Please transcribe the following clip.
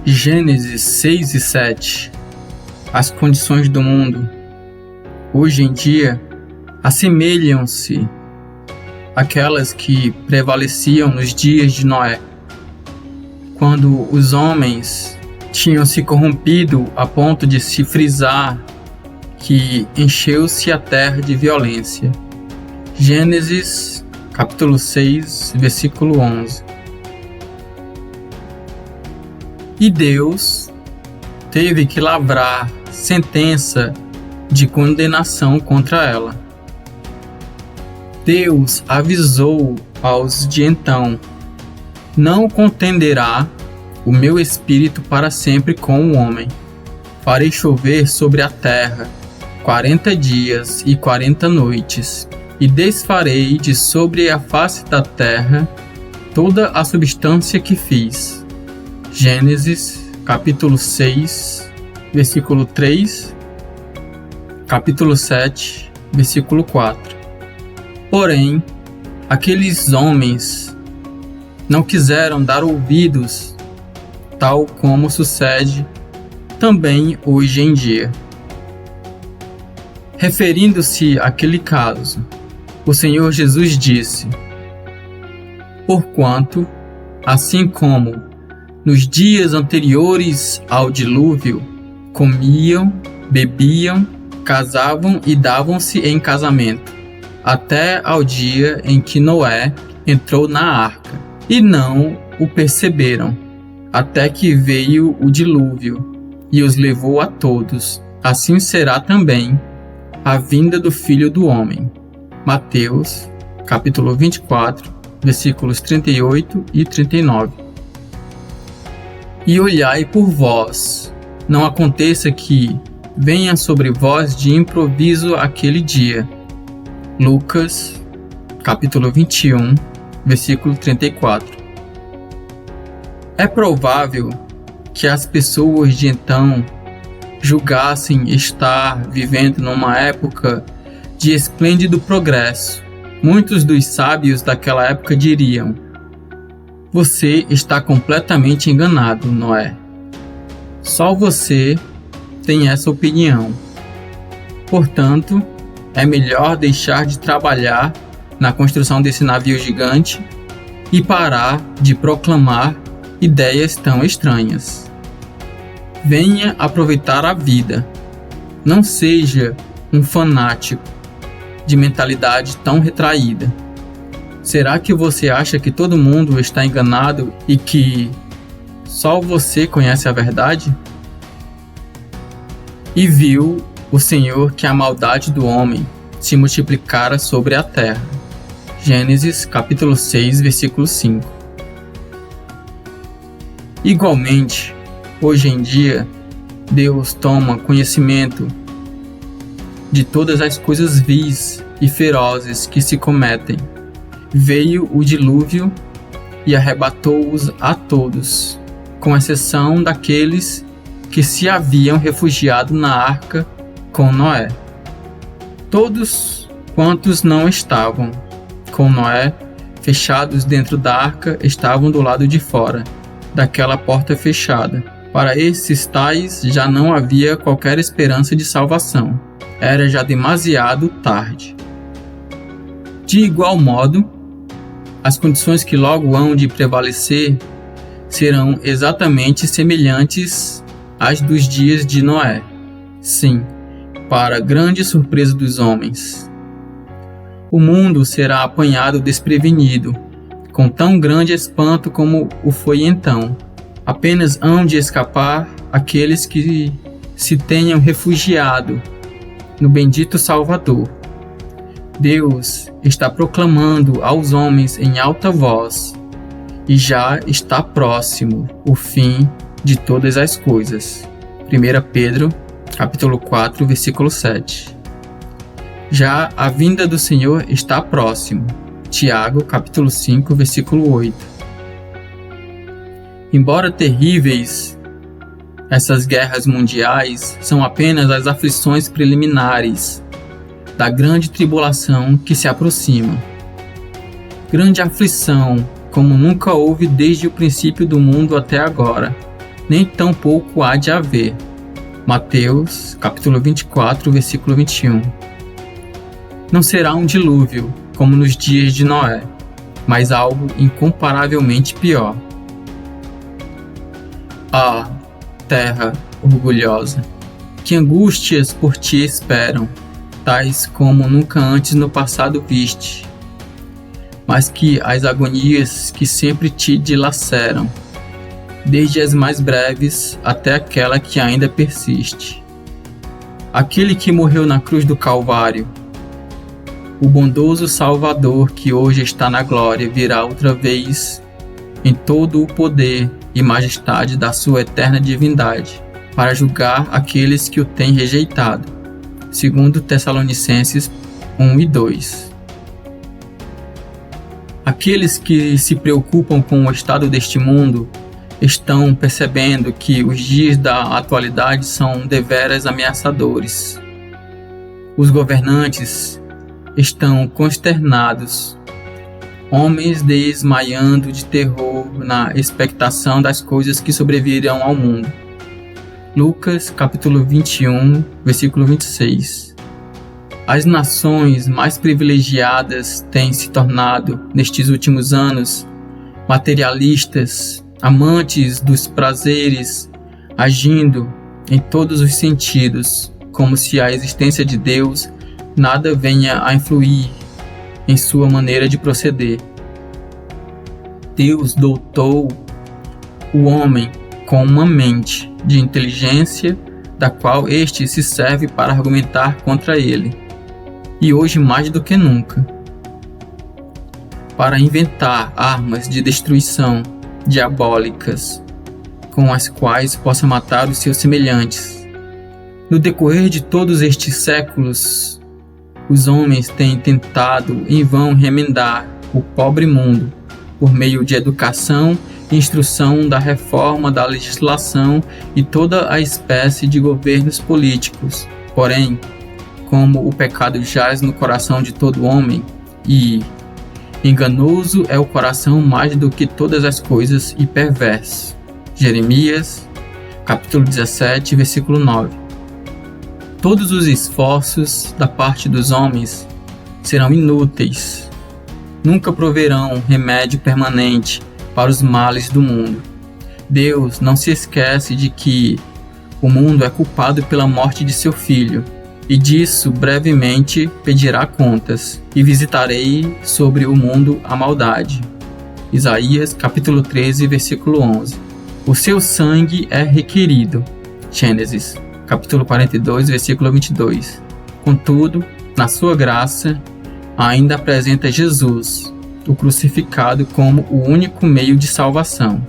Gênesis 6 e 7. As condições do mundo, hoje em dia, assemelham-se àquelas que prevaleciam nos dias de Noé, quando os homens tinham se corrompido a ponto de se frisar que encheu-se a terra de violência. Gênesis capítulo 6, versículo 11. E Deus teve que lavrar sentença de condenação contra ela. Deus avisou aos de então: não contenderá o meu espírito para sempre com o homem. Farei chover sobre a terra 40 dias e 40 noites, e desfarei de sobre a face da terra toda a substância que fiz. Gênesis capítulo 6, versículo 3, capítulo 7, versículo 4. Porém, aqueles homens não quiseram dar ouvidos, tal como sucede também hoje em dia. Referindo-se àquele caso, o Senhor Jesus disse: porquanto, assim como nos dias anteriores ao dilúvio, comiam, bebiam, casavam e davam-se em casamento, até ao dia em que Noé entrou na arca, e não o perceberam, até que veio o dilúvio e os levou a todos. Assim será também a vinda do Filho do Homem. Mateus, capítulo 24, versículos 38 e 39. E olhai por vós, não aconteça que venha sobre vós de improviso aquele dia. Lucas, capítulo 21, versículo 34. É provável que as pessoas de então julgassem estar vivendo numa época de esplêndido progresso. Muitos dos sábios daquela época diriam: você está completamente enganado, Noé. Só você tem essa opinião. Portanto, é melhor deixar de trabalhar na construção desse navio gigante e parar de proclamar ideias tão estranhas. Venha aproveitar a vida. Não seja um fanático de mentalidade tão retraída. Será que você acha que todo mundo está enganado e que só você conhece a verdade? E viu o Senhor que a maldade do homem se multiplicara sobre a terra. Gênesis capítulo 6, versículo 5. Igualmente, hoje em dia, Deus toma conhecimento de todas as coisas vis e ferozes que se cometem. Veio o dilúvio e arrebatou-os a todos, com exceção daqueles que se haviam refugiado na arca com Noé. Todos quantos não estavam com Noé, fechados dentro da arca, estavam do lado de fora, daquela porta fechada. Para esses tais já não havia qualquer esperança de salvação. Era já demasiado tarde. De igual modo, as condições que logo hão de prevalecer serão exatamente semelhantes às dos dias de Noé. Sim, para grande surpresa dos homens. O mundo será apanhado desprevenido, com tão grande espanto como o foi então. Apenas hão de escapar aqueles que se tenham refugiado no bendito Salvador. Deus está proclamando aos homens em alta voz, e já está próximo o fim de todas as coisas. 1 Pedro, capítulo 4, versículo 7. Já a vinda do Senhor está próximo. Tiago, capítulo 5, versículo 8. Embora terríveis, essas guerras mundiais são apenas as aflições preliminares da grande tribulação que se aproxima. Grande aflição, como nunca houve desde o princípio do mundo até agora. nem tampouco há de haver. Mateus, capítulo 24, versículo 21. Não será um dilúvio, como nos dias de Noé, mas algo incomparavelmente pior. Ah, terra orgulhosa, que angústias por ti esperam, tais como nunca antes no passado viste, mas que as agonias que sempre te dilaceram, desde as mais breves até aquela que ainda persiste. Aquele que morreu na cruz do Calvário, o bondoso Salvador que hoje está na glória, virá outra vez em todo o poder e majestade da sua eterna divindade, para julgar aqueles que o têm rejeitado. Segundo Tessalonicenses 1 e 2. Aqueles que se preocupam com o estado deste mundo estão percebendo que os dias da atualidade são deveras ameaçadores. Os governantes estão consternados, homens desmaiando de terror na expectação das coisas que sobrevirão ao mundo. Lucas, capítulo 21, versículo 26. As nações mais privilegiadas têm se tornado, nestes últimos anos, materialistas, amantes dos prazeres, agindo em todos os sentidos, como se a existência de Deus nada venha a influir em sua maneira de proceder. Deus dotou o homem com uma mente de inteligência, da qual este se serve para argumentar contra ele, e hoje mais do que nunca, para inventar armas de destruição diabólicas, com as quais possa matar os seus semelhantes. No decorrer de todos estes séculos, os homens têm tentado em vão remendar o pobre mundo por meio de educação e instrução, da reforma da legislação e toda a espécie de governos políticos. Porém, como o pecado jaz no coração de todo homem, e enganoso é o coração mais do que todas as coisas e perverso. Jeremias, capítulo 17, versículo 9. Todos os esforços da parte dos homens serão inúteis, nunca proverão remédio permanente para os males do mundo. Deus não se esquece de que o mundo é culpado pela morte de seu Filho, e disso brevemente pedirá contas, e visitarei sobre o mundo a maldade. Isaías, capítulo 13, versículo 11. O seu sangue é requerido. Gênesis, capítulo 42, versículo 22. Contudo, na sua graça, ainda apresenta Jesus, o crucificado, como o único meio de salvação.